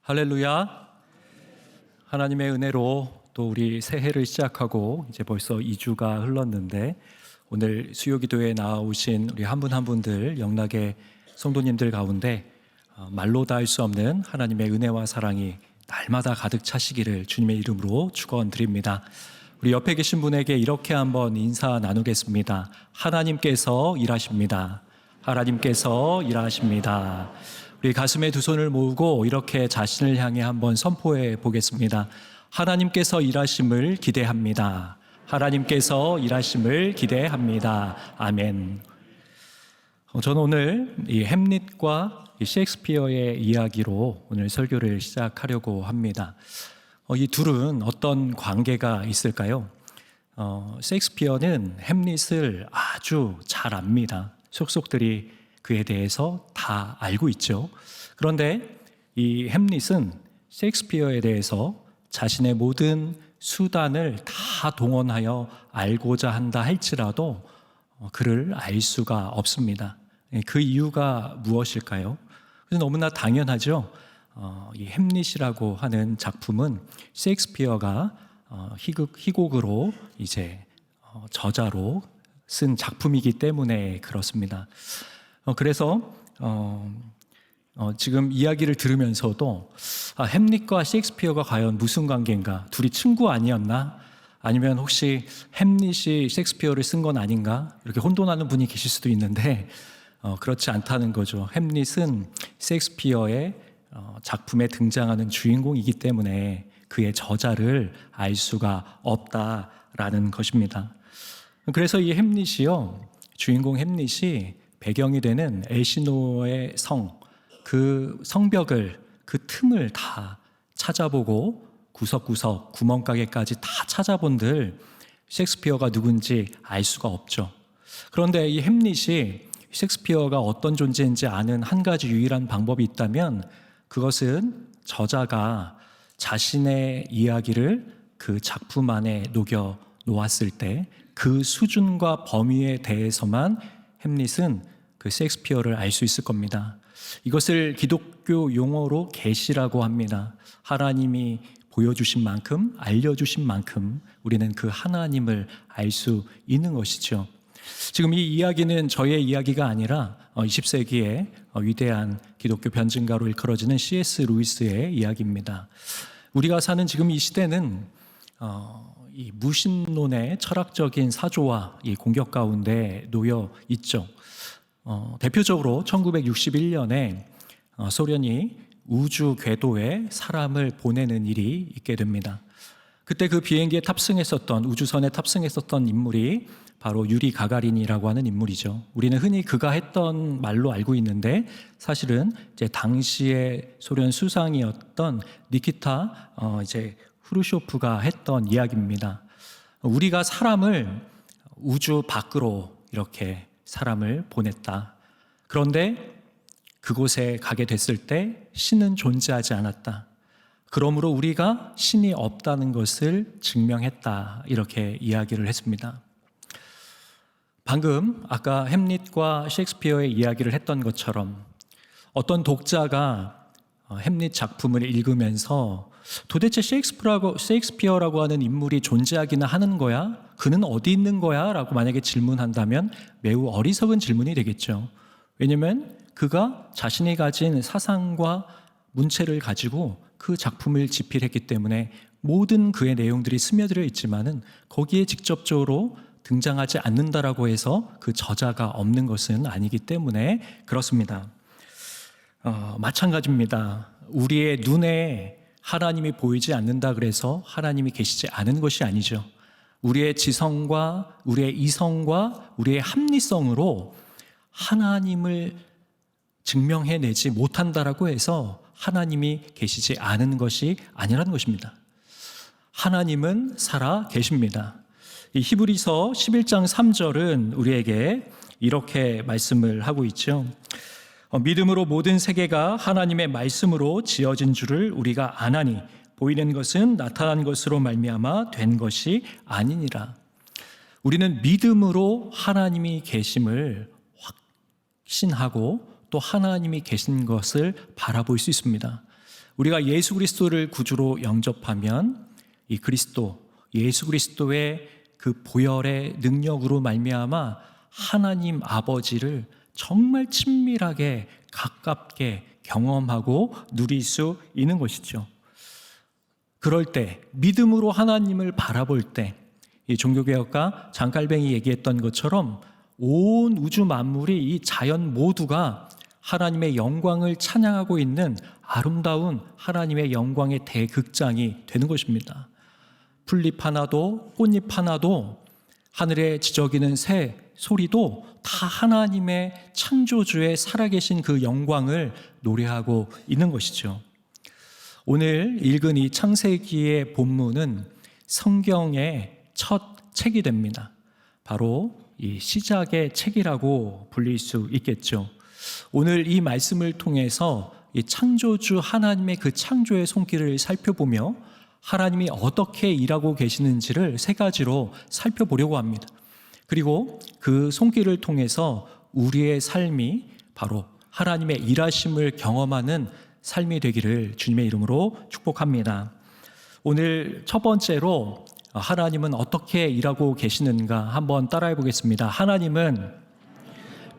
할렐루야. 하나님의 은혜로 또 우리 새해를 시작하고 이제 벌써 2주가 흘렀는데 오늘 수요기도에 나오신 우리 한 분 한 분들 영락의 성도님들 가운데 말로 다 할 수 없는 하나님의 은혜와 사랑이 날마다 가득 차시기를 주님의 이름으로 축원드립니다. 우리 옆에 계신 분에게 이렇게 한번 인사 나누겠습니다. 하나님께서 일하십니다. 하나님께서 일하십니다. 우리 가슴에 두 손을 모으고 이렇게 자신을 향해 한번 선포해 보겠습니다. 하나님께서 일하심을 기대합니다. 하나님께서 일하심을 기대합니다. 아멘. 저는 오늘 이 햄릿과 셰익스피어의 이야기로 오늘 설교를 시작하려고 합니다. 이 둘은 어떤 관계가 있을까요? 셰익스피어는 햄릿을 아주 잘 압니다. 속속들이 그에 대해서 다 알고 있죠. 그런데 이 햄릿은 셰익스피어에 대해서 자신의 모든 수단을 다 동원하여 알고자 한다 할지라도 그를 알 수가 없습니다. 그 이유가 무엇일까요? 그래서 너무나 당연하죠. 이 햄릿이라고 하는 작품은 셰익스피어가 희곡으로 이제 저자로 쓴 작품이기 때문에 그렇습니다. 그래서 지금 이야기를 들으면서도 햄릿과 셰익스피어가 과연 무슨 관계인가? 둘이 친구 아니었나? 아니면 혹시 햄릿이 셰익스피어를 쓴 건 아닌가? 이렇게 혼돈하는 분이 계실 수도 있는데 그렇지 않다는 거죠. 햄릿은 셰익스피어의 작품에 등장하는 주인공이기 때문에 그의 저자를 알 수가 없다라는 것입니다. 그래서 이 햄릿이요, 주인공 햄릿이 배경이 되는 엘시노의 성, 그 성벽을, 그 틈을 다 찾아보고 구석구석 구멍가게까지 다 찾아본들 셰익스피어가 누군지 알 수가 없죠. 그런데 이 햄릿이 셰익스피어가 어떤 존재인지 아는 한 가지 유일한 방법이 있다면 그것은 저자가 자신의 이야기를 그 작품 안에 녹여 놓았을 때 그 수준과 범위에 대해서만 햄릿은 그 셰익스피어를 알 수 있을 겁니다. 이것을 기독교 용어로 계시라고 합니다. 하나님이 보여주신 만큼, 알려주신 만큼 우리는 그 하나님을 알 수 있는 것이죠. 지금 이 이야기는 저의 이야기가 아니라 20세기의 위대한 기독교 변증가로 일컬어지는 C.S. 루이스의 이야기입니다. 우리가 사는 지금 이 시대는 이 무신론의 철학적인 사조와 이 공격 가운데 놓여 있죠. 대표적으로 1961년에 소련이 우주 궤도에 사람을 보내는 일이 있게 됩니다. 그때 그 비행기에 탑승했었던, 우주선에 탑승했었던 인물이 바로 유리 가가린이라고 하는 인물이죠. 우리는 흔히 그가 했던 말로 알고 있는데 사실은 이제 당시의 소련 수상이었던 니키타 후르쇼프가 했던 이야기입니다. 우리가 사람을 우주 밖으로 이렇게 사람을 보냈다. 그런데 그곳에 가게 됐을 때 신은 존재하지 않았다. 그러므로 우리가 신이 없다는 것을 증명했다. 이렇게 이야기를 했습니다. 방금 아까 햄릿과 셰익스피어의 이야기를 했던 것처럼 어떤 독자가 햄릿 작품을 읽으면서 도대체 셰익스피어라고 하는 인물이 존재하기는 하는 거야? 그는 어디 있는 거야? 라고 만약에 질문한다면 매우 어리석은 질문이 되겠죠. 왜냐하면 그가 자신이 가진 사상과 문체를 가지고 그 작품을 집필했기 때문에 모든 그의 내용들이 스며들어 있지만은 거기에 직접적으로 등장하지 않는다라고 해서 그 저자가 없는 것은 아니기 때문에 그렇습니다. 마찬가지입니다. 우리의 눈에 하나님이 보이지 않는다 그래서 하나님이 계시지 않은 것이 아니죠. 우리의 지성과 우리의 이성과 우리의 합리성으로 하나님을 증명해내지 못한다라고 해서 하나님이 계시지 않은 것이 아니라는 것입니다. 하나님은 살아 계십니다. 이 히브리서 11장 3절은 우리에게 이렇게 말씀을 하고 있죠. 믿음으로 모든 세계가 하나님의 말씀으로 지어진 줄을 우리가 아나니 보이는 것은 나타난 것으로 말미암아 된 것이 아니니라. 우리는 믿음으로 하나님이 계심을 확신하고 또 하나님이 계신 것을 바라볼 수 있습니다. 우리가 예수 그리스도를 구주로 영접하면 이 그리스도, 예수 그리스도의 그 보혈의 능력으로 말미암아 하나님 아버지를 정말 친밀하게 가깝게 경험하고 누릴 수 있는 것이죠. 그럴 때 믿음으로 하나님을 바라볼 때 이 종교개혁가 장칼뱅이 얘기했던 것처럼 온 우주 만물이 이 자연 모두가 하나님의 영광을 찬양하고 있는 아름다운 하나님의 영광의 대극장이 되는 것입니다. 풀잎 하나도 꽃잎 하나도 하늘에 지저귀는 새 소리도 다 하나님의 창조주의 살아계신 그 영광을 노래하고 있는 것이죠. 오늘 읽은 이 창세기의 본문은 성경의 첫 책이 됩니다. 바로 이 시작의 책이라고 불릴 수 있겠죠. 오늘 이 말씀을 통해서 이 창조주 하나님의 그 창조의 손길을 살펴보며 하나님이 어떻게 일하고 계시는지를 세 가지로 살펴보려고 합니다. 그리고 그 손길을 통해서 우리의 삶이 바로 하나님의 일하심을 경험하는 삶이 되기를 주님의 이름으로 축복합니다. 오늘 첫 번째로 하나님은 어떻게 일하고 계시는가 한번 따라해 보겠습니다. 하나님은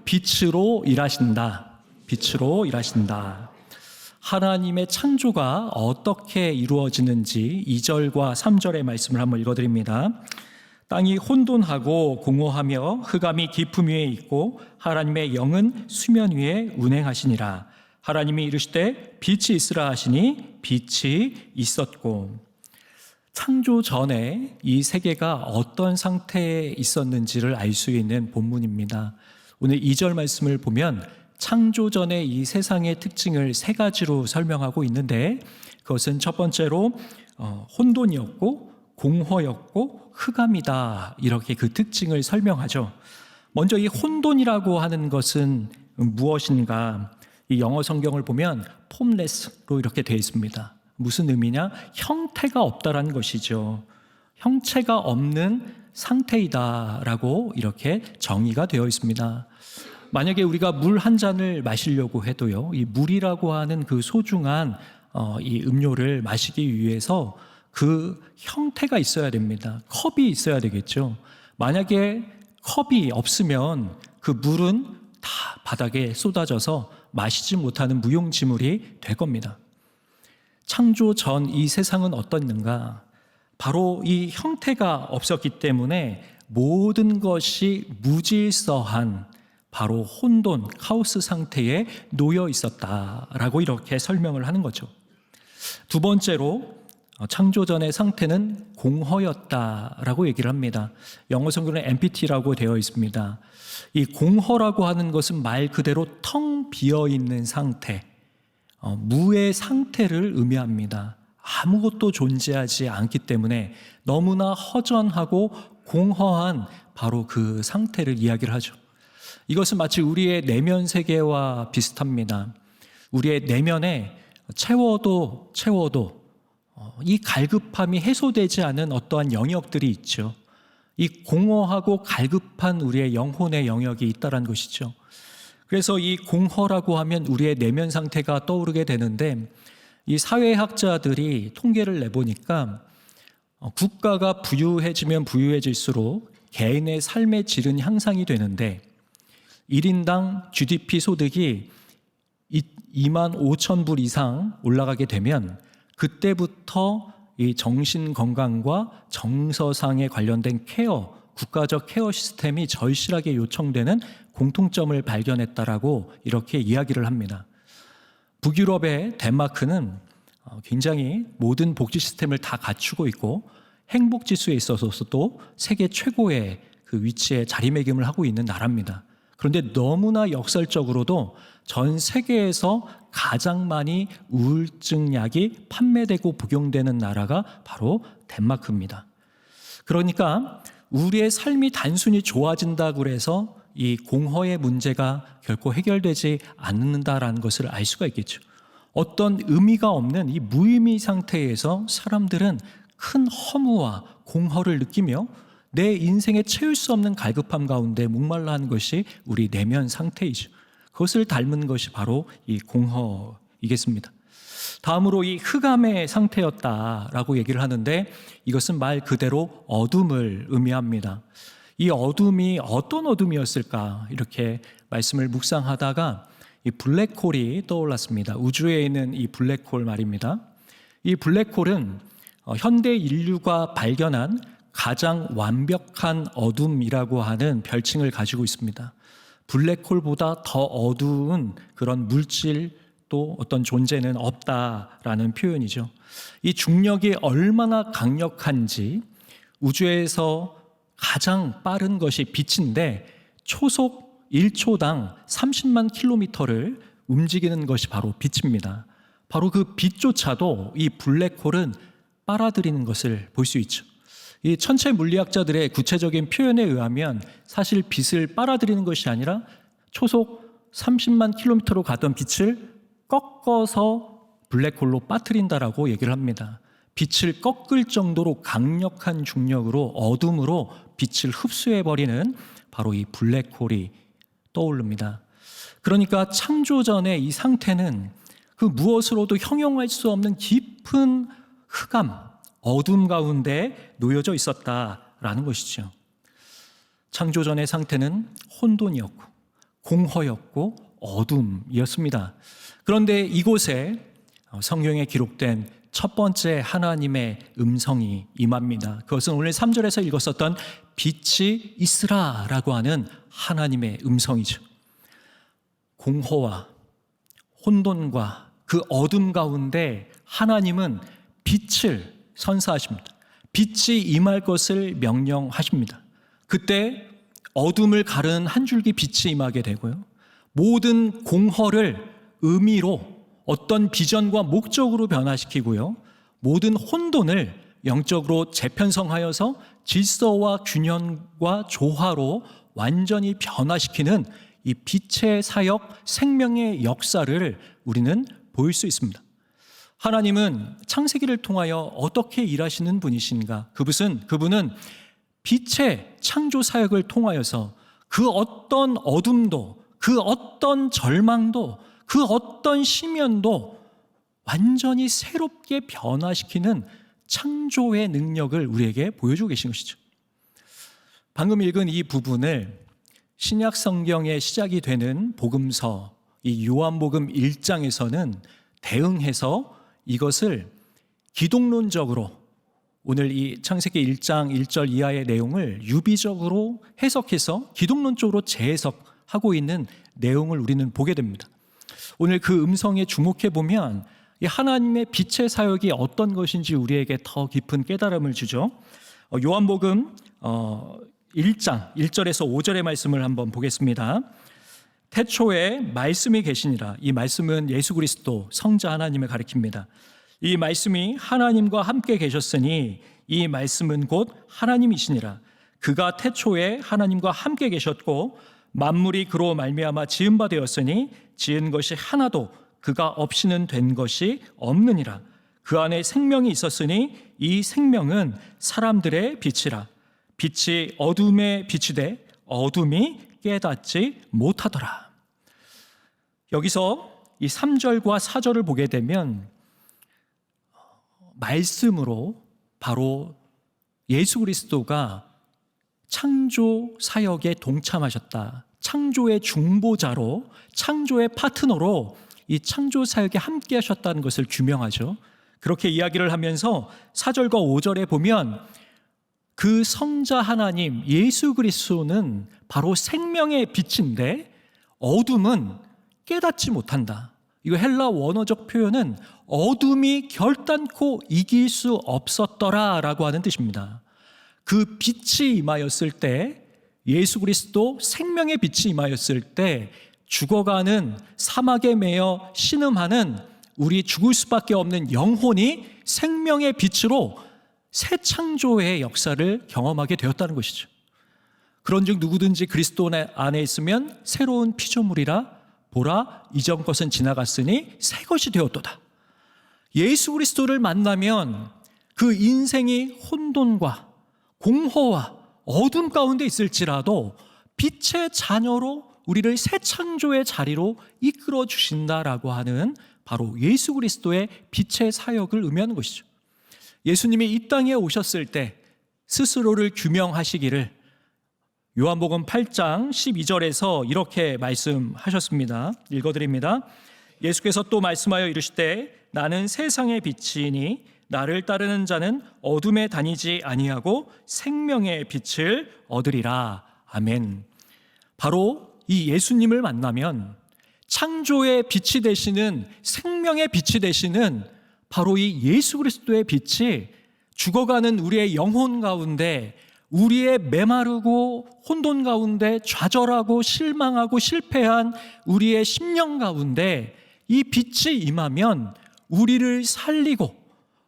빛으로 일하신다. 빛으로 일하신다. 하나님의 창조가 어떻게 이루어지는지 2절과 3절의 말씀을 한번 읽어드립니다. 땅이 혼돈하고 공허하며 흑암이 깊음 위에 있고 하나님의 영은 수면 위에 운행하시니라. 하나님이 이르시되 빛이 있으라 하시니 빛이 있었고. 창조 전에 이 세계가 어떤 상태에 있었는지를 알 수 있는 본문입니다. 오늘 2절 말씀을 보면 창조 전에 이 세상의 특징을 세 가지로 설명하고 있는데 그것은 첫 번째로 혼돈이었고 공허였고 흑암이다, 이렇게 그 특징을 설명하죠. 먼저 이 혼돈이라고 하는 것은 무엇인가? 이 영어 성경을 보면 폼레스로 이렇게 되어 있습니다. 무슨 의미냐? 형태가 없다라는 것이죠. 형체가 없는 상태이다라고 이렇게 정의가 되어 있습니다. 만약에 우리가 물 한 잔을 마시려고 해도요, 이 물이라고 하는 그 소중한 이 음료를 마시기 위해서 그 형태가 있어야 됩니다. 컵이 있어야 되겠죠. 만약에 컵이 없으면 그 물은 다 바닥에 쏟아져서 마시지 못하는 무용지물이 될 겁니다. 창조 전 이 세상은 어떻는가? 바로 이 형태가 없었기 때문에 모든 것이 무질서한 바로 혼돈, 카오스 상태에 놓여 있었다라고 이렇게 설명을 하는 거죠. 두 번째로 창조 전의 상태는 공허였다라고 얘기를 합니다. 영어 성경은 empty라고 되어 있습니다. 이 공허라고 하는 것은 말 그대로 텅 비어 있는 상태, 무의 상태를 의미합니다. 아무것도 존재하지 않기 때문에 너무나 허전하고 공허한 바로 그 상태를 이야기를 하죠. 이것은 마치 우리의 내면 세계와 비슷합니다. 우리의 내면에 채워도 이 갈급함이 해소되지 않은 어떠한 영역들이 있죠. 이 공허하고 갈급한 우리의 영혼의 영역이 있다는 것이죠. 그래서 이 공허라고 하면 우리의 내면 상태가 떠오르게 되는데, 이 사회학자들이 통계를 내보니까 국가가 부유해지면 부유해질수록 개인의 삶의 질은 향상이 되는데 1인당 GDP 소득이 2만 5천 불 이상 올라가게 되면 그때부터 이 정신 건강과 정서상에 관련된 케어, 국가적 케어 시스템이 절실하게 요청되는 공통점을 발견했다라고 이렇게 이야기를 합니다. 북유럽의 덴마크는 굉장히 모든 복지 시스템을 다 갖추고 있고 행복지수에 있어서도 세계 최고의 그 위치에 자리매김을 하고 있는 나라입니다. 그런데 너무나 역설적으로도 전 세계에서 가장 많이 우울증 약이 판매되고 복용되는 나라가 바로 덴마크입니다. 그러니까 우리의 삶이 단순히 좋아진다고 해서 이 공허의 문제가 결코 해결되지 않는다라는 것을 알 수가 있겠죠. 어떤 의미가 없는 이 무의미 상태에서 사람들은 큰 허무와 공허를 느끼며 내 인생에 채울 수 없는 갈급함 가운데 목말라 하는 것이 우리 내면 상태이죠. 그것을 닮은 것이 바로 이 공허이겠습니다. 다음으로 이 흑암의 상태였다라고 얘기를 하는데 이것은 말 그대로 어둠을 의미합니다. 이 어둠이 어떤 어둠이었을까 이렇게 말씀을 묵상하다가 이 블랙홀이 떠올랐습니다. 우주에 있는 이 블랙홀 말입니다. 이 블랙홀은 현대 인류가 발견한 가장 완벽한 어둠이라고 하는 별칭을 가지고 있습니다. 블랙홀보다 더 어두운 그런 물질 또 어떤 존재는 없다라는 표현이죠. 이 중력이 얼마나 강력한지 우주에서 가장 빠른 것이 빛인데 초속 1초당 30만 킬로미터를 움직이는 것이 바로 빛입니다. 바로 그 빛조차도 이 블랙홀은 빨아들이는 것을 볼 수 있죠. 이 천체 물리학자들의 구체적인 표현에 의하면 사실 빛을 빨아들이는 것이 아니라 초속 30만 킬로미터로 가던 빛을 꺾어서 블랙홀로 빠뜨린다라고 얘기를 합니다. 빛을 꺾을 정도로 강력한 중력으로 어둠으로 빛을 흡수해버리는 바로 이 블랙홀이 떠오릅니다. 그러니까 창조 전의 이 상태는 그 무엇으로도 형용할 수 없는 깊은 흑암, 어둠 가운데 놓여져 있었다라는 것이죠. 창조 전의 상태는 혼돈이었고 공허였고 어둠이었습니다. 그런데 이곳에 성경에 기록된 첫 번째 하나님의 음성이 임합니다. 그것은 오늘 3절에서 읽었었던 빛이 있으라라고 하는 하나님의 음성이죠. 공허와 혼돈과 그 어둠 가운데 하나님은 빛을 선사하십니다. 빛이 임할 것을 명령하십니다. 그때 어둠을 가르는 한 줄기 빛이 임하게 되고요. 모든 공허를 의미로 어떤 비전과 목적으로 변화시키고요. 모든 혼돈을 영적으로 재편성하여서 질서와 균형과 조화로 완전히 변화시키는 이 빛의 사역, 생명의 역사를 우리는 보일 수 있습니다. 하나님은 창세기를 통하여 어떻게 일하시는 분이신가? 그분은 빛의 창조 사역을 통하여서 그 어떤 어둠도, 그 어떤 절망도, 그 어떤 심연도 완전히 새롭게 변화시키는 창조의 능력을 우리에게 보여주고 계신 것이죠. 방금 읽은 이 부분을 신약 성경의 시작이 되는 복음서, 이 요한복음 1장에서는 대응해서 이것을 기독론적으로 오늘 이 창세기 1장 1절 이하의 내용을 유비적으로 해석해서 기독론적으로 재해석하고 있는 내용을 우리는 보게 됩니다. 오늘 그 음성에 주목해 보면 이 하나님의 빛의 사역이 어떤 것인지 우리에게 더 깊은 깨달음을 주죠. 요한복음 1장 1절에서 5절의 말씀을 한번 보겠습니다. 태초에 말씀이 계시니라. 이 말씀은 예수 그리스도 성자 하나님을 가리킵니다. 이 말씀이 하나님과 함께 계셨으니 이 말씀은 곧 하나님이시니라. 그가 태초에 하나님과 함께 계셨고 만물이 그로 말미암아 지은 바 되었으니 지은 것이 하나도 그가 없이는 된 것이 없느니라. 그 안에 생명이 있었으니 이 생명은 사람들의 빛이라. 빛이 어둠에 비추되 어둠이 깨닫지 못하더라. 여기서 이 3절과 4절을 보게 되면 말씀으로 바로 예수 그리스도가 창조 사역에 동참하셨다. 창조의 중보자로, 창조의 파트너로 이 창조 사역에 함께 하셨다는 것을 규명하죠. 그렇게 이야기를 하면서 4절과 5절에 보면 그 성자 하나님 예수 그리스도는 바로 생명의 빛인데 어둠은 깨닫지 못한다. 이거 헬라 원어적 표현은 어둠이 결단코 이길 수 없었더라라고 하는 뜻입니다. 그 빛이 임하였을 때, 예수 그리스도 생명의 빛이 임하였을 때 죽어가는 사막에 매여 신음하는 우리 죽을 수밖에 없는 영혼이 생명의 빛으로 새 창조의 역사를 경험하게 되었다는 것이죠. 그런즉 누구든지 그리스도 안에 있으면 새로운 피조물이라 보라 이전 것은 지나갔으니 새 것이 되었도다. 예수 그리스도를 만나면 그 인생이 혼돈과 공허와 어둠 가운데 있을지라도 빛의 자녀로 우리를 새 창조의 자리로 이끌어 주신다라고 하는 바로 예수 그리스도의 빛의 사역을 의미하는 것이죠. 예수님이 이 땅에 오셨을 때 스스로를 규명하시기를 요한복음 8장 12절에서 이렇게 말씀하셨습니다. 읽어드립니다. 예수께서 또 말씀하여 이르시되 나는 세상의 빛이니 나를 따르는 자는 어둠에 다니지 아니하고 생명의 빛을 얻으리라. 아멘. 바로 이 예수님을 만나면 창조의 빛이 되시는, 생명의 빛이 되시는 바로 이 예수 그리스도의 빛이 죽어가는 우리의 영혼 가운데, 우리의 메마르고 혼돈 가운데 좌절하고 실망하고 실패한 우리의 심령 가운데 이 빛이 임하면 우리를 살리고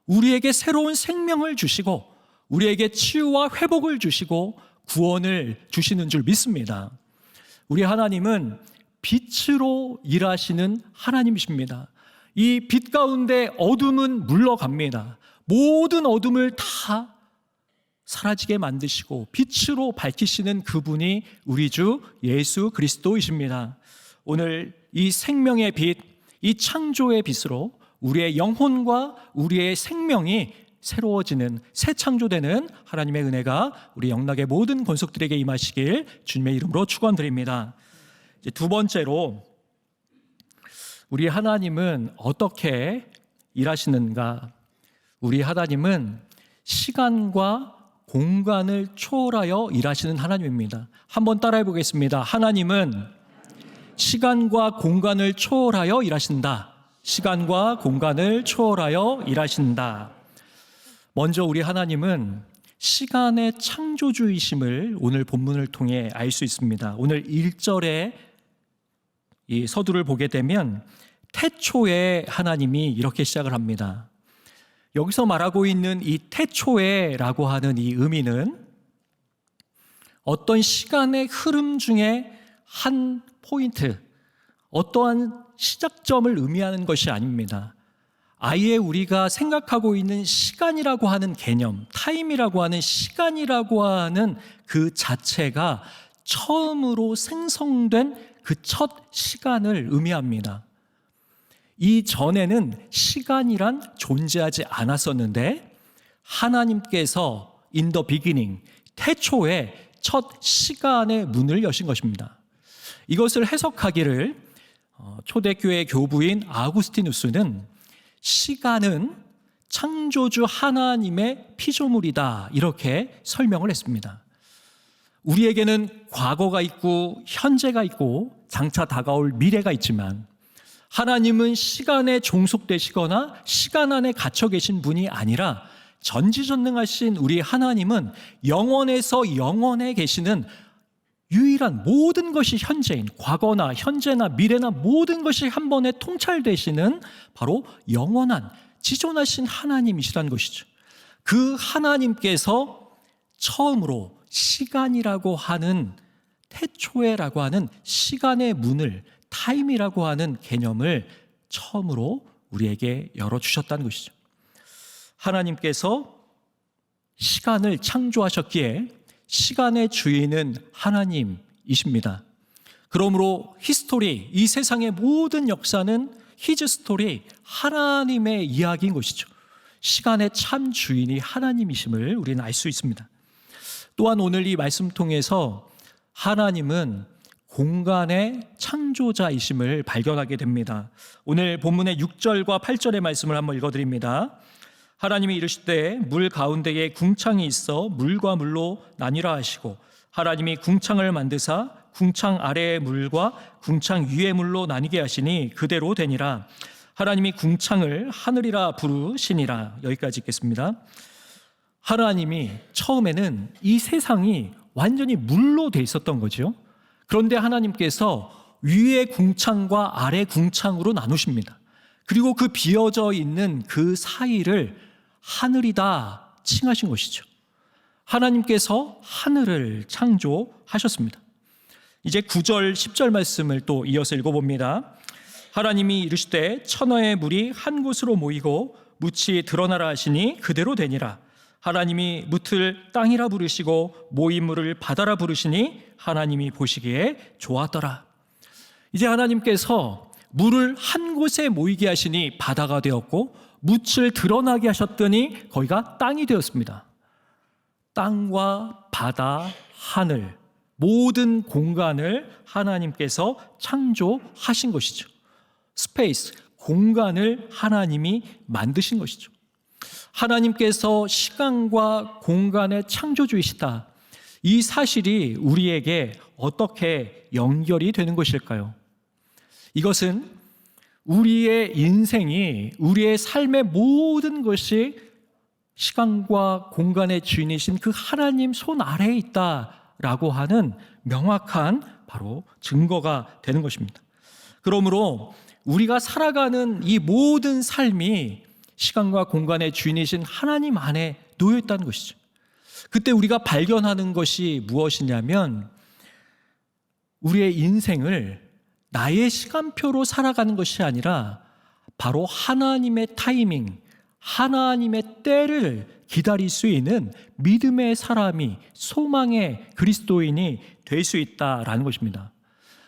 우리에게 새로운 생명을 주시고 우리에게 치유와 회복을 주시고 구원을 주시는 줄 믿습니다. 우리 하나님은 빛으로 일하시는 하나님이십니다. 이 빛 가운데 어둠은 물러갑니다. 모든 어둠을 다 사라지게 만드시고 빛으로 밝히시는 그분이 우리 주 예수 그리스도이십니다. 오늘 이 생명의 빛, 이 창조의 빛으로 우리의 영혼과 우리의 생명이 새로워지는, 새 창조되는 하나님의 은혜가 우리 영락의 모든 권속들에게 임하시길 주님의 이름으로 축원드립니다. 이제 두 번째로, 우리 하나님은 어떻게 일하시는가? 우리 하나님은 시간과 공간을 초월하여 일하시는 하나님입니다. 한번 따라해 보겠습니다. 하나님은 시간과 공간을 초월하여 일하신다. 시간과 공간을 초월하여 일하신다. 먼저 우리 하나님은 시간의 창조주이심을 오늘 본문을 통해 알 수 있습니다. 오늘 1절에 이 서두를 보게 되면 태초에 하나님이 이렇게 시작을 합니다. 여기서 말하고 있는 이 태초에라고 하는 이 의미는 어떤 시간의 흐름 중에 한 포인트, 어떠한 시작점을 의미하는 것이 아닙니다. 아예 우리가 생각하고 있는 시간이라고 하는 개념, 타임이라고 하는 시간이라고 하는 그 자체가 처음으로 생성된 그 첫 시간을 의미합니다. 이전에는 시간이란 존재하지 않았었는데 하나님께서 in the beginning, 태초에 첫 시간의 문을 여신 것입니다. 이것을 해석하기를 초대교회 교부인 아구스티누스는 시간은 창조주 하나님의 피조물이다, 이렇게 설명을 했습니다. 우리에게는 과거가 있고 현재가 있고 장차 다가올 미래가 있지만 하나님은 시간에 종속되시거나 시간 안에 갇혀 계신 분이 아니라 전지전능하신 우리 하나님은 영원에서 영원에 계시는 유일한, 모든 것이 현재인, 과거나 현재나 미래나 모든 것이 한 번에 통찰되시는 바로 영원한 지존하신 하나님이시라는 것이죠. 그 하나님께서 처음으로 시간이라고 하는, 태초에라고 하는 시간의 문을, 타임이라고 하는 개념을 처음으로 우리에게 열어주셨다는 것이죠. 하나님께서 시간을 창조하셨기에 시간의 주인은 하나님이십니다. 그러므로 히스토리, 이 세상의 모든 역사는 히즈 스토리, 하나님의 이야기인 것이죠. 시간의 참 주인이 하나님이심을 우리는 알 수 있습니다. 또한 오늘 이 말씀 통해서 하나님은 공간의 창조자이심을 발견하게 됩니다. 오늘 본문의 6절과 8절의 말씀을 한번 읽어드립니다. 하나님이 이르시되 물 가운데에 궁창이 있어 물과 물로 나뉘라 하시고 하나님이 궁창을 만드사 궁창 아래의 물과 궁창 위의 물로 나뉘게 하시니 그대로 되니라. 하나님이 궁창을 하늘이라 부르시니라. 여기까지 읽겠습니다. 하나님이 처음에는 이 세상이 완전히 물로 돼 있었던 거죠. 그런데 하나님께서 위의 궁창과 아래 궁창으로 나누십니다. 그리고 그 비어져 있는 그 사이를 하늘이다 칭하신 것이죠. 하나님께서 하늘을 창조하셨습니다. 이제 9절 10절 말씀을 또 이어서 읽어봅니다. 하나님이 이르시되 천하의 물이 한 곳으로 모이고 묻이 드러나라 하시니 그대로 되니라. 하나님이 묻을 땅이라 부르시고 모인 물을 바다라 부르시니 하나님이 보시기에 좋았더라. 이제 하나님께서 물을 한 곳에 모이게 하시니 바다가 되었고 묻을 드러나게 하셨더니 거기가 땅이 되었습니다. 땅과 바다, 하늘, 모든 공간을 하나님께서 창조하신 것이죠. 스페이스, 공간을 하나님이 만드신 것이죠. 하나님께서 시간과 공간의 창조주이시다. 이 사실이 우리에게 어떻게 연결이 되는 것일까요? 이것은 우리의 인생이, 우리의 삶의 모든 것이 시간과 공간의 주인이신 그 하나님 손 아래에 있다라고 하는 명확한 바로 증거가 되는 것입니다. 그러므로 우리가 살아가는 이 모든 삶이 시간과 공간의 주인이신 하나님 안에 놓여 있다는 것이죠. 그때 우리가 발견하는 것이 무엇이냐면 우리의 인생을 나의 시간표로 살아가는 것이 아니라 바로 하나님의 타이밍, 하나님의 때를 기다릴 수 있는 믿음의 사람이, 소망의 그리스도인이 될 수 있다라는 것입니다.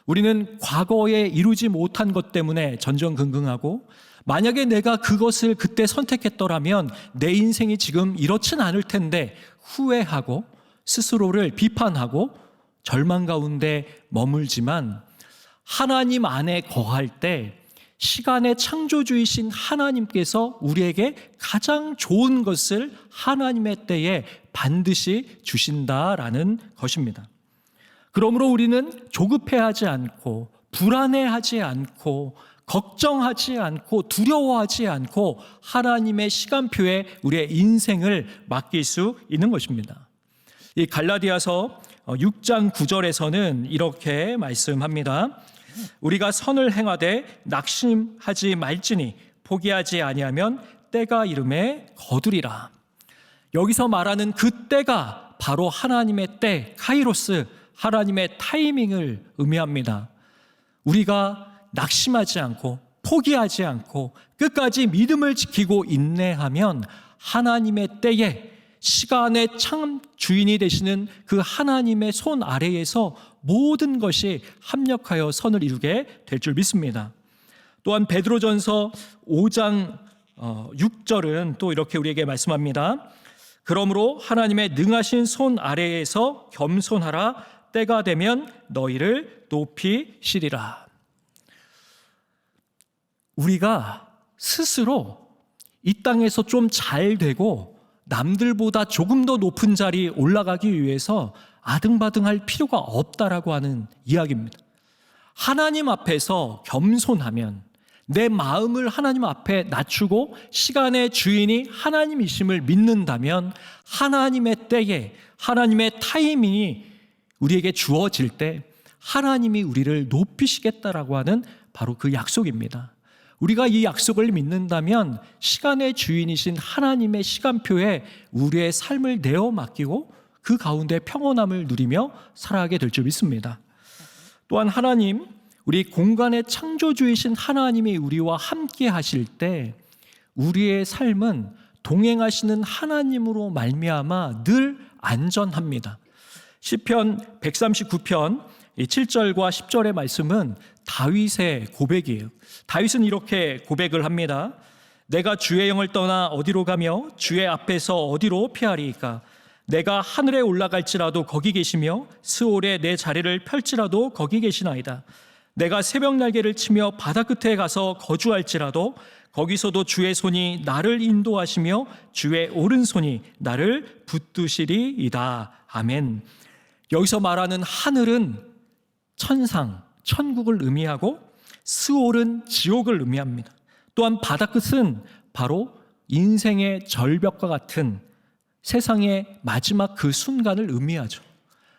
우리는 과거에 이루지 못한 것 때문에 전전긍긍하고, 만약에 내가 그것을 그때 선택했더라면 내 인생이 지금 이렇진 않을 텐데 후회하고 스스로를 비판하고 절망 가운데 머물지만, 하나님 안에 거할 때 시간의 창조주이신 하나님께서 우리에게 가장 좋은 것을 하나님의 때에 반드시 주신다라는 것입니다. 그러므로 우리는 조급해하지 않고 불안해하지 않고 걱정하지 않고 두려워하지 않고 하나님의 시간표에 우리의 인생을 맡길 수 있는 것입니다. 이 갈라디아서 6장 9절에서는 이렇게 말씀합니다. 우리가 선을 행하되 낙심하지 말지니 포기하지 아니하면 때가 이름에 거두리라. 여기서 말하는 그 때가 바로 하나님의 때, 카이로스, 하나님의 타이밍을 의미합니다. 우리가 낙심하지 않고 포기하지 않고 끝까지 믿음을 지키고 인내하면 하나님의 때에 시간의 참 주인이 되시는 그 하나님의 손 아래에서 모든 것이 합력하여 선을 이루게 될 줄 믿습니다. 또한 베드로전서 5장 6절은 또 이렇게 우리에게 말씀합니다. 그러므로 하나님의 능하신 손 아래에서 겸손하라. 때가 되면 너희를 높이시리라. 우리가 스스로 이 땅에서 좀 잘 되고 남들보다 조금 더 높은 자리에 올라가기 위해서 아등바등할 필요가 없다라고 하는 이야기입니다. 하나님 앞에서 겸손하면, 내 마음을 하나님 앞에 낮추고 시간의 주인이 하나님이심을 믿는다면 하나님의 때에, 하나님의 타이밍이 우리에게 주어질 때 하나님이 우리를 높이시겠다라고 하는 바로 그 약속입니다. 우리가 이 약속을 믿는다면 시간의 주인이신 하나님의 시간표에 우리의 삶을 내어 맡기고 그 가운데 평온함을 누리며 살아가게 될 줄 믿습니다. 또한 하나님, 우리 공간의 창조주이신 하나님이 우리와 함께 하실 때 우리의 삶은 동행하시는 하나님으로 말미암아 늘 안전합니다. 시편 139편 7절과 10절의 말씀은 다윗의 고백이에요. 다윗은 이렇게 고백을 합니다. 내가 주의 영을 떠나 어디로 가며 주의 앞에서 어디로 피하리이까? 내가 하늘에 올라갈지라도 거기 계시며 스올에 내 자리를 펼지라도 거기 계시나이다. 내가 새벽 날개를 치며 바다 끝에 가서 거주할지라도 거기서도 주의 손이 나를 인도하시며 주의 오른손이 나를 붙드시리이다. 아멘. 여기서 말하는 하늘은 천상, 천국을 의미하고 스올은 지옥을 의미합니다. 또한 바다 끝은 바로 인생의 절벽과 같은 세상의 마지막 그 순간을 의미하죠.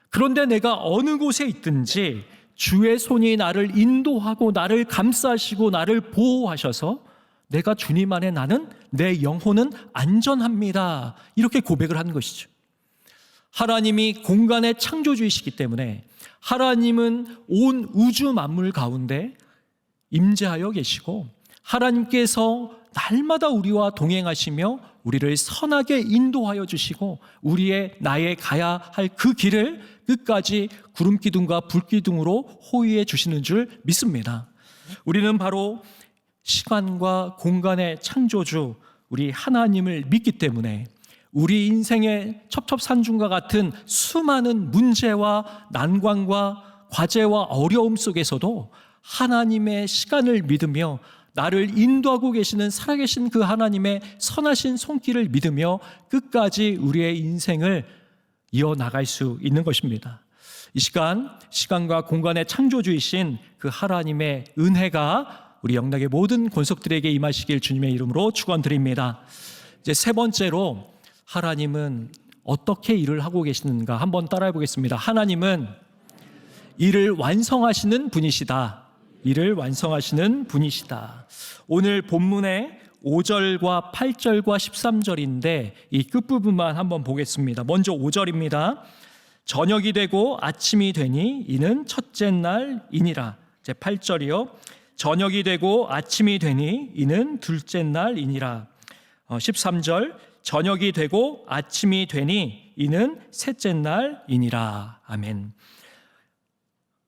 그런데 내가 어느 곳에 있든지 주의 손이 나를 인도하고 나를 감싸시고 나를 보호하셔서 내가 주님 안에 나는, 내 영혼은 안전합니다. 이렇게 고백을 하는 것이죠. 하나님이 공간의 창조주이시기 때문에 하나님은 온 우주 만물 가운데 임재하여 계시고 하나님께서 날마다 우리와 동행하시며 우리를 선하게 인도하여 주시고 나의 가야 할 그 길을 끝까지 구름 기둥과 불 기둥으로 호위해 주시는 줄 믿습니다. 우리는 바로 시간과 공간의 창조주 우리 하나님을 믿기 때문에 우리 인생의 첩첩산중과 같은 수많은 문제와 난관과 과제와 어려움 속에서도 하나님의 시간을 믿으며 나를 인도하고 계시는 살아계신 그 하나님의 선하신 손길을 믿으며 끝까지 우리의 인생을 이어나갈 수 있는 것입니다. 이 시간과 공간의 창조주이신 그 하나님의 은혜가 우리 영락의 모든 권속들에게 임하시길 주님의 이름으로 축원드립니다. 이제 세 번째로 하나님은 어떻게 일을 하고 계시는가 한번 따라해 보겠습니다. 하나님은 일을 완성하시는 분이시다. 일을 완성하시는 분이시다. 오늘 본문의 5절과 8절과 13절인데 이 끝부분만 한번 보겠습니다. 먼저 5절입니다. 저녁이 되고 아침이 되니 이는 첫째 날이니라. 이제 8절이요. 저녁이 되고 아침이 되니 이는 둘째 날이니라. 13절 저녁이 되고 아침이 되니 이는 셋째 날이니라. 아멘.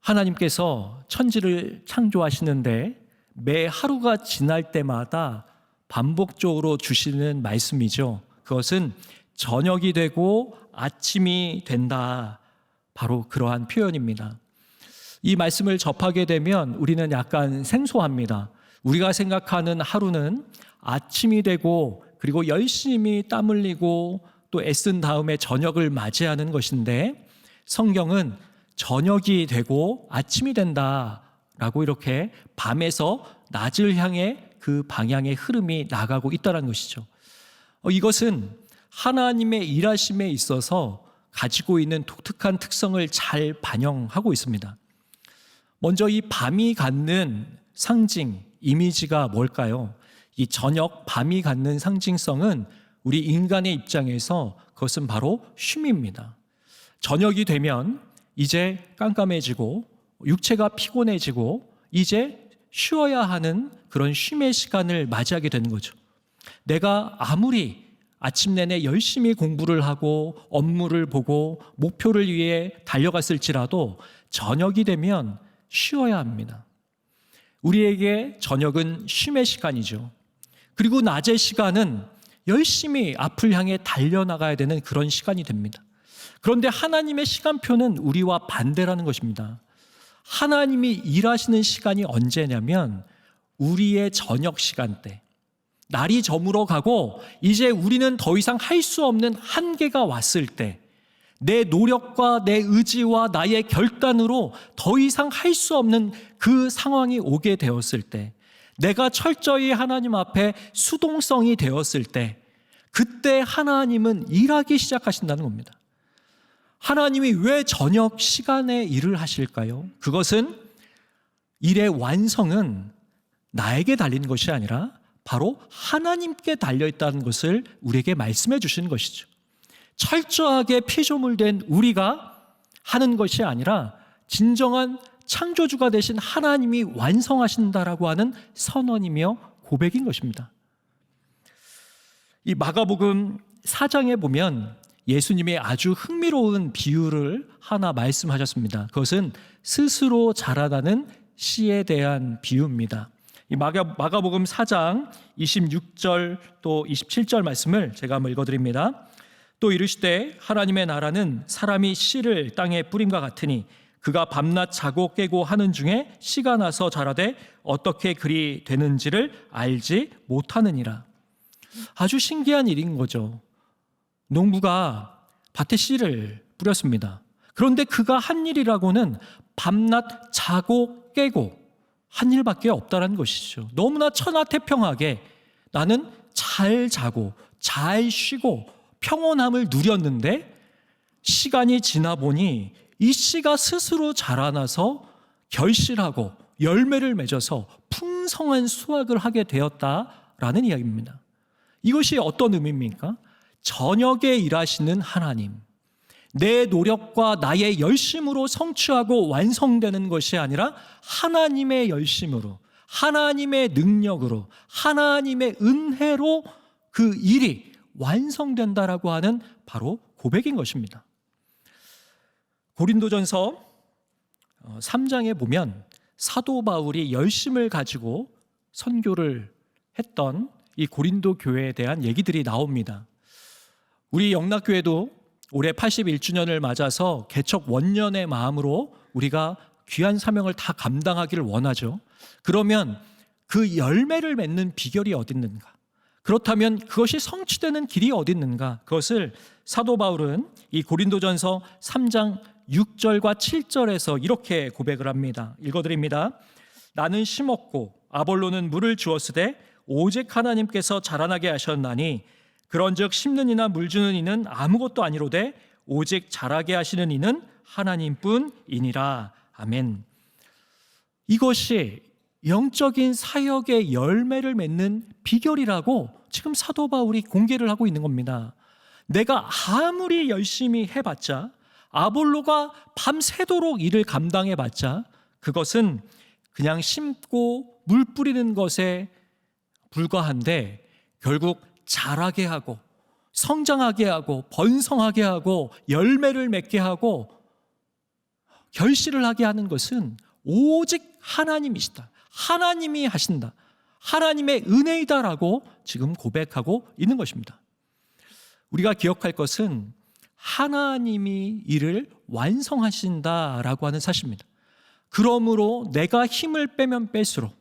하나님께서 천지를 창조하시는데 매 하루가 지날 때마다 반복적으로 주시는 말씀이죠. 그것은 저녁이 되고 아침이 된다. 바로 그러한 표현입니다. 이 말씀을 접하게 되면 우리는 약간 생소합니다. 우리가 생각하는 하루는 아침이 되고 그리고 열심히 땀 흘리고 또 애쓴 다음에 저녁을 맞이하는 것인데 성경은 저녁이 되고 아침이 된다라고 이렇게 밤에서 낮을 향해 그 방향의 흐름이 나가고 있다는 것이죠. 이것은 하나님의 일하심에 있어서 가지고 있는 독특한 특성을 잘 반영하고 있습니다. 먼저 이 밤이 갖는 상징, 이미지가 뭘까요? 이 저녁, 밤이 갖는 상징성은 우리 인간의 입장에서 그것은 바로 쉼입니다. 저녁이 되면 이제 깜깜해지고 육체가 피곤해지고 이제 쉬어야 하는 그런 쉼의 시간을 맞이하게 되는 거죠. 내가 아무리 아침 내내 열심히 공부를 하고 업무를 보고 목표를 위해 달려갔을지라도 저녁이 되면 쉬어야 합니다. 우리에게 저녁은 쉼의 시간이죠. 그리고 낮의 시간은 열심히 앞을 향해 달려나가야 되는 그런 시간이 됩니다. 그런데 하나님의 시간표는 우리와 반대라는 것입니다. 하나님이 일하시는 시간이 언제냐면 우리의 저녁 시간대, 날이 저물어 가고 이제 우리는 더 이상 할 수 없는 한계가 왔을 때, 내 노력과 내 의지와 나의 결단으로 더 이상 할 수 없는 그 상황이 오게 되었을 때, 내가 철저히 하나님 앞에 수동성이 되었을 때, 그때 하나님은 일하기 시작하신다는 겁니다. 하나님이 왜 저녁 시간에 일을 하실까요? 그것은 일의 완성은 나에게 달리는 것이 아니라 바로 하나님께 달려있다는 것을 우리에게 말씀해 주시는 것이죠. 철저하게 피조물된 우리가 하는 것이 아니라 진정한 창조주가 되신 하나님이 완성하신다라고 하는 선언이며 고백인 것입니다. 이 마가복음 4장에 보면 예수님이 아주 흥미로운 비유를 하나 말씀하셨습니다. 그것은 스스로 자라나는 씨에 대한 비유입니다. 이 마가복음 4장 26절 또 27절 말씀을 제가 한번 읽어드립니다. 또 이르시되 하나님의 나라는 사람이 씨를 땅에 뿌림과 같으니 그가 밤낮 자고 깨고 하는 중에 씨가 나서 자라되 어떻게 그리 되는지를 알지 못하느니라. 아주 신기한 일인 거죠. 농부가 밭에 씨를 뿌렸습니다. 그런데 그가 한 일이라고는 밤낮 자고 깨고 한 일밖에 없다는 것이죠. 너무나 천하태평하게 나는 잘 자고 잘 쉬고 평온함을 누렸는데 시간이 지나 보니 이 씨가 스스로 자라나서 결실하고 열매를 맺어서 풍성한 수확을 하게 되었다라는 이야기입니다. 이것이 어떤 의미입니까? 저녁에 일하시는 하나님, 내 노력과 나의 열심으로 성취하고 완성되는 것이 아니라 하나님의 열심으로, 하나님의 능력으로, 하나님의 은혜로 그 일이 완성된다라고 하는 바로 고백인 것입니다. 고린도전서 3장에 보면 사도 바울이 열심을 가지고 선교를 했던 이 고린도 교회에 대한 얘기들이 나옵니다. 우리 영락교회도 올해 81주년을 맞아서 개척 원년의 마음으로 우리가 귀한 사명을 다 감당하기를 원하죠. 그러면 그 열매를 맺는 비결이 어디 있는가? 그렇다면 그것이 성취되는 길이 어디 있는가? 그것을 사도 바울은 이 고린도전서 3장 6절과 7절에서 이렇게 고백을 합니다. 읽어드립니다. 나는 심었고 아볼로는 물을 주었으되 오직 하나님께서 자라나게 하셨나니 그런즉 심는 이나 물 주는 이는 아무것도 아니로되 오직 자라게 하시는 이는 하나님뿐이니라. 아멘. 이것이 영적인 사역의 열매를 맺는 비결이라고 지금 사도 바울이 공개를 하고 있는 겁니다. 내가 아무리 열심히 해봤자, 아볼로가 밤새도록 일을 감당해봤자 그것은 그냥 심고 물 뿌리는 것에 불과한데 결국 자라게 하고 성장하게 하고 번성하게 하고 열매를 맺게 하고 결실을 하게 하는 것은 오직 하나님이시다. 하나님이 하신다. 하나님의 은혜이다라고 지금 고백하고 있는 것입니다. 우리가 기억할 것은 하나님이 이를 완성하신다라고 하는 사실입니다. 그러므로 내가 힘을 빼면 뺄수록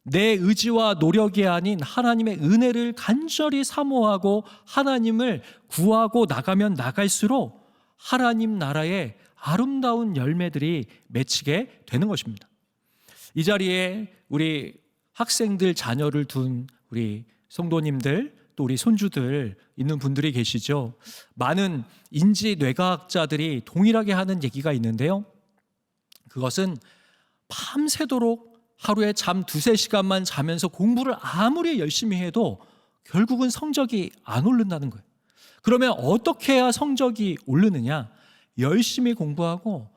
내 의지와 노력이 아닌 하나님의 은혜를 간절히 사모하고 하나님을 구하고 나가면 나갈수록 하나님 나라의 아름다운 열매들이 맺히게 되는 것입니다. 이 자리에 우리 학생들 자녀를 둔 우리 성도님들 또 우리 손주들 있는 분들이 계시죠. 많은 인지뇌과학자들이 동일하게 하는 얘기가 있는데요. 그것은 밤새도록 하루에 잠 2-3시간만 자면서 공부를 아무리 열심히 해도 결국은 성적이 안 오른다는 거예요. 그러면 어떻게 해야 성적이 오르느냐? 열심히 공부하고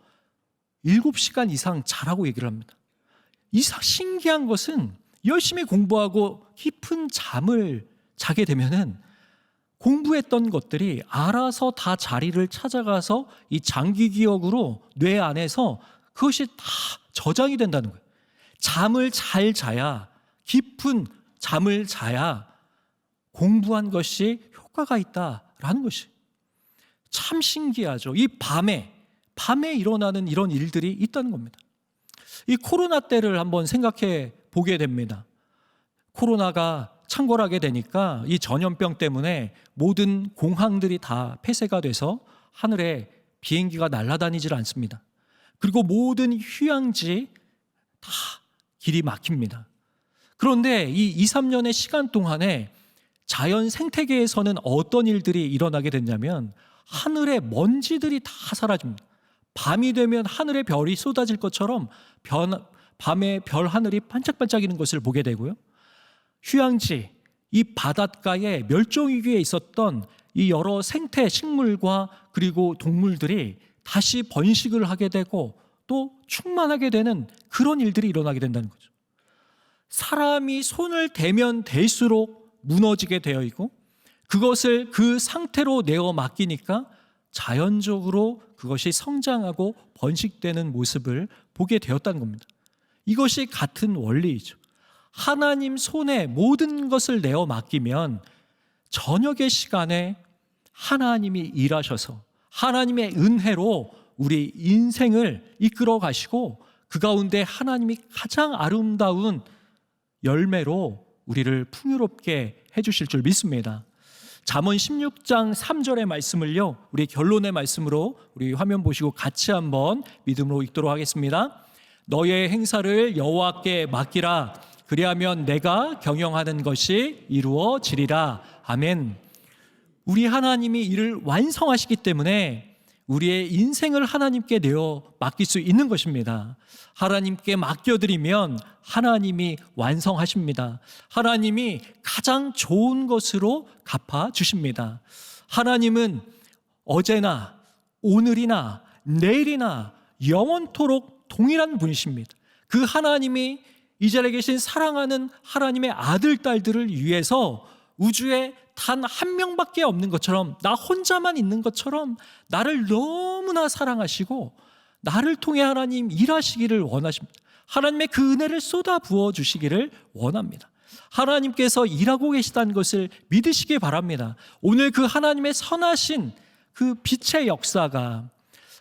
7시간 이상 자라고 얘기를 합니다. 신기한 것은 열심히 공부하고 깊은 잠을 자게 되면은 공부했던 것들이 알아서 다 자리를 찾아가서 이 장기 기억으로 뇌 안에서 그것이 다 저장이 된다는 거예요. 잠을 잘 자야, 깊은 잠을 자야 공부한 것이 효과가 있다라는 것이 참 신기하죠. 이 밤에 일어나는 이런 일들이 있다는 겁니다. 이 코로나 때를 한번 생각해 보게 됩니다. 코로나가 창궐하게 되니까 이 전염병 때문에 모든 공항들이 다 폐쇄가 돼서 하늘에 비행기가 날아다니질 않습니다. 그리고 모든 휴양지 다 길이 막힙니다. 그런데 이 2-3년의 시간 동안에 자연 생태계에서는 어떤 일들이 일어나게 됐냐면 하늘의 먼지들이 다 사라집니다. 밤이 되면 하늘의 별이 쏟아질 것처럼 밤에 별 하늘이 반짝반짝이는 것을 보게 되고요. 휴양지, 이 바닷가에 멸종위기에 있었던 이 여러 생태 식물과 그리고 동물들이 다시 번식을 하게 되고 또 충만하게 되는 그런 일들이 일어나게 된다는 거죠. 사람이 손을 대면 대수록 무너지게 되어 있고 그것을 그 상태로 내어 맡기니까 자연적으로 그것이 성장하고 번식되는 모습을 보게 되었다는 겁니다. 이것이 같은 원리이죠. 하나님 손에 모든 것을 내어 맡기면 저녁의 시간에 하나님이 일하셔서 하나님의 은혜로 우리 인생을 이끌어 가시고 그 가운데 하나님이 가장 아름다운 열매로 우리를 풍요롭게 해주실 줄 믿습니다. 잠언 16장 3절의 말씀을요, 우리 결론의 말씀으로 우리 화면 보시고 같이 한번 믿음으로 읽도록 하겠습니다. 너의 행사를 여호와께 맡기라. 그리하면 내가 경영하는 것이 이루어지리라. 아멘. 우리 하나님이 이를 완성하시기 때문에 우리의 인생을 하나님께 내어 맡길 수 있는 것입니다. 하나님께 맡겨드리면 하나님이 완성하십니다. 하나님이 가장 좋은 것으로 갚아주십니다. 하나님은 어제나 오늘이나 내일이나 영원토록 동일한 분이십니다. 그 하나님이 이 자리에 계신 사랑하는 하나님의 아들, 딸들을 위해서 우주의 단 한 명밖에 없는 것처럼, 나 혼자만 있는 것처럼 나를 너무나 사랑하시고 나를 통해 하나님 일하시기를 원하십니다. 하나님의 그 은혜를 쏟아 부어 주시기를 원합니다. 하나님께서 일하고 계시다는 것을 믿으시기 바랍니다. 오늘 그 하나님의 선하신 그 빛의 역사가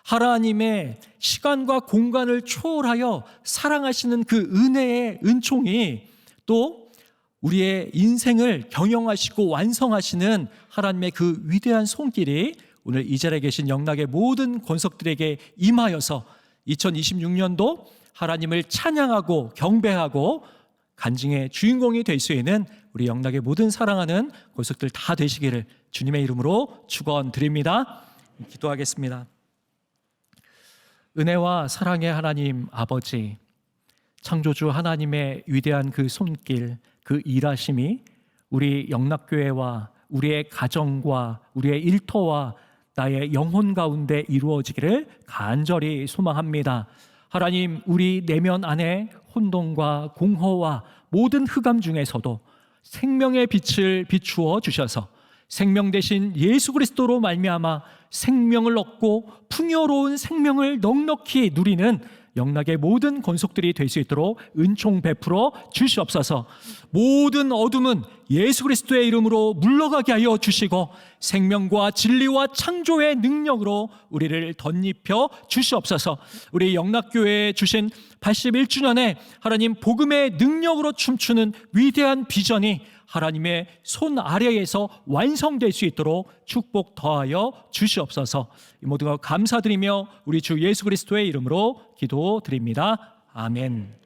하나님의 시간과 공간을 초월하여 사랑하시는 그 은혜의 은총이 또 우리의 인생을 경영하시고 완성하시는 하나님의 그 위대한 손길이 오늘 이 자리에 계신 영락의 모든 권속들에게 임하여서 2026년도 하나님을 찬양하고 경배하고 간증의 주인공이 될 수 있는 우리 영락의 모든 사랑하는 권속들 다 되시기를 주님의 이름으로 축원드립니다. 기도하겠습니다. 은혜와 사랑의 하나님 아버지, 창조주 하나님의 위대한 그 손길, 그 일하심이 우리 영락교회와 우리의 가정과 우리의 일터와 나의 영혼 가운데 이루어지기를 간절히 소망합니다. 하나님, 우리 내면 안에 혼돈과 공허와 모든 흑암 중에서도 생명의 빛을 비추어 주셔서 생명 대신 예수 그리스도로 말미암아 생명을 얻고 풍요로운 생명을 넉넉히 누리는 영락의 모든 권속들이 될 수 있도록 은총 베풀어 주시옵소서. 모든 어둠은 예수 그리스도의 이름으로 물러가게 하여 주시고 생명과 진리와 창조의 능력으로 우리를 덧입혀 주시옵소서. 우리 영락교회에 주신 81주년에 하나님 복음의 능력으로 춤추는 위대한 비전이 하나님의 손 아래에서 완성될 수 있도록 축복 더하여 주시옵소서. 이 모든 것 감사드리며 우리 주 예수 그리스도의 이름으로 기도드립니다. 아멘.